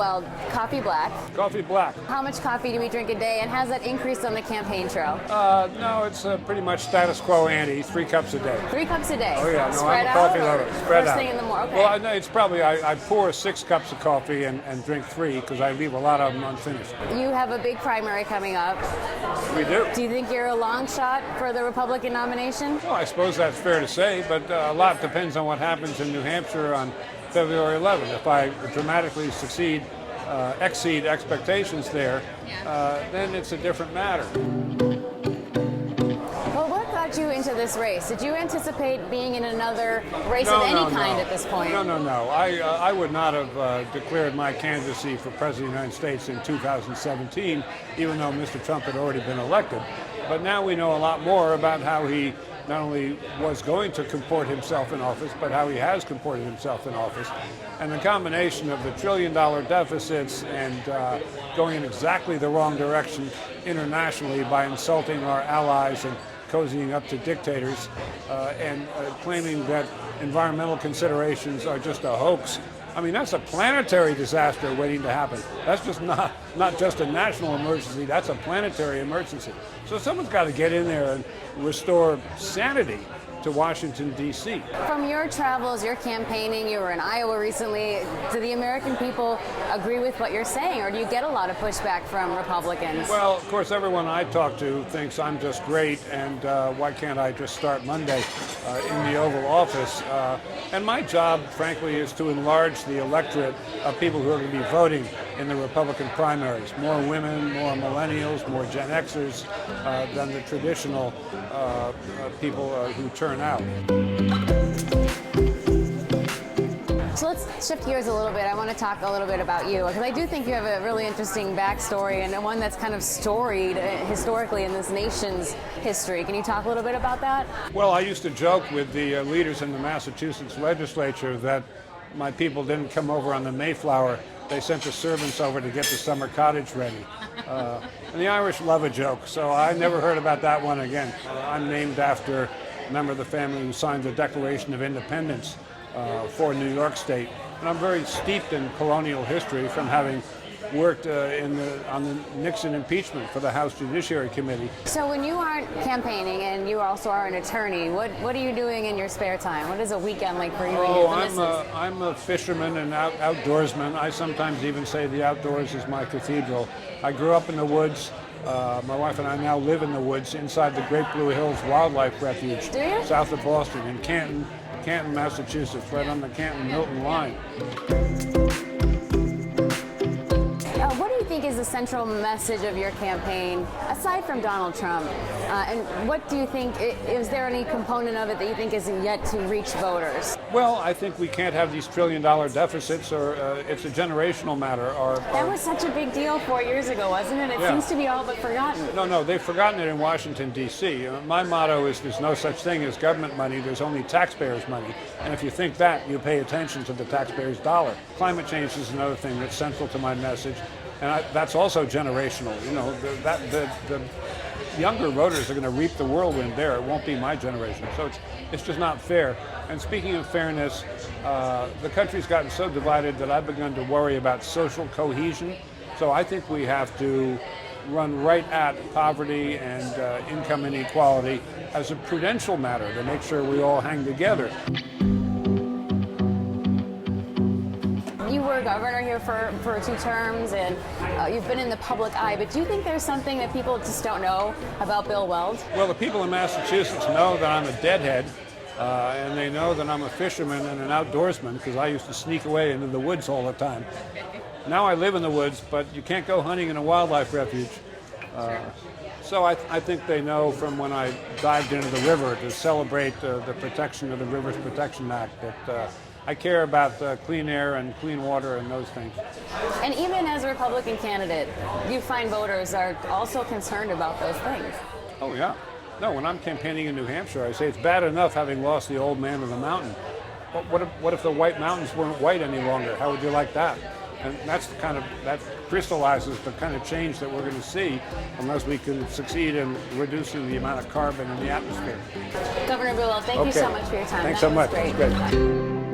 Weld, coffee black. Coffee black. How much coffee do we drink a day, and has that increased on the campaign trail? No, it's pretty much status quo ante, 3 cups a day. 3 cups a day? Oh yeah, no, Spread I'm a coffee out, lover. Spread first out. thing in the morning? Okay. Well, it's probably, I pour 6 cups of coffee and drink 3 because I leave a lot of them unfinished. You have a big primary coming up. We do. Do you think you're a long shot for the Republican nomination? Well, I suppose that's fair to say, but a lot depends on what happens in New Hampshire on February 11th. If I dramatically exceed expectations there, then it's a different matter. Well, what got you into this race? Did you anticipate being in another race of any kind at this point? No. I would not have declared my candidacy for President of the United States in 2017, even though Mr. Trump had already been elected. But now we know a lot more about how he not only was going to comport himself in office, but how he has comported himself in office. And the combination of the trillion-dollar deficits and going in exactly the wrong direction internationally by insulting our allies and cozying up to dictators and claiming that environmental considerations are just a hoax. I mean, that's a planetary disaster waiting to happen. That's just not just a national emergency, that's a planetary emergency. So someone's got to get in there and restore sanity to Washington, D.C. From your travels, your campaigning, you were in Iowa recently, do the American people agree with what you're saying, or do you get a lot of pushback from Republicans? Well, of course, everyone I talk to thinks I'm just great, and why can't I just start Monday in the Oval Office? And my job, frankly, is to enlarge the electorate of people who are going to be voting in the Republican primaries. More women, more millennials, more Gen Xers than the traditional people who turn out. So let's shift gears a little bit. I want to talk a little bit about you, because I do think you have a really interesting backstory and one that's kind of storied historically in this nation's history. Can you talk a little bit about that? Well, I used to joke with the leaders in the Massachusetts legislature that my people didn't come over on the Mayflower. They sent the servants over to get the summer cottage ready. And the Irish love a joke, so I never heard about that one again. I'm named after a member of the family who signed the Declaration of Independence for New York State. And I'm very steeped in colonial history from having worked on the Nixon impeachment for the House Judiciary Committee. So when you aren't campaigning and you also are an attorney, what are you doing in your spare time? What is a weekend like for you and your business? I'm a fisherman and outdoorsman. I sometimes even say the outdoors is my cathedral. I grew up in the woods. My wife and I now live in the woods inside the Great Blue Hills Wildlife Refuge, Do you? south of Boston, in Canton, Massachusetts, right on the Canton-Milton line. What do you think is the central message of your campaign, aside from Donald Trump? And what do you think, is there any component of it that you think isn't yet to reach voters? Well, I think we can't have these trillion-dollar deficits, or it's a generational matter. That was such a big deal 4 years ago, wasn't it? It seems to be all but forgotten. No, they've forgotten it in Washington, D.C. My motto is there's no such thing as government money, there's only taxpayers' money. And if you think that, you pay attention to the taxpayers' dollar. Climate change is another thing that's central to my message. And that's also generational. You know, the younger voters are going to reap the whirlwind there. It won't be my generation. So it's just not fair. And speaking of fairness, the country's gotten so divided that I've begun to worry about social cohesion. So I think we have to run right at poverty and income inequality as a prudential matter to make sure we all hang together. You were governor here for 2 terms, and you've been in the public eye, but do you think there's something that people just don't know about Bill Weld? Well, the people in Massachusetts know that I'm a deadhead, and they know that I'm a fisherman and an outdoorsman, because I used to sneak away into the woods all the time. Now I live in the woods, but you can't go hunting in a wildlife refuge. So I think they know from when I dived into the river to celebrate the protection of the Rivers Protection Act that I care about clean air and clean water and those things. And even as a Republican candidate, you find voters are also concerned about those things. Oh, yeah. No, when I'm campaigning in New Hampshire, I say it's bad enough having lost the old man of the mountain. What if the White Mountains weren't white any longer? How would you like that? And that's the kind of, that crystallizes the kind of change that we're going to see unless we can succeed in reducing the amount of carbon in the atmosphere. Governor Bill Weld, thank you so much for your time. Thanks That so was much. Great. It's great.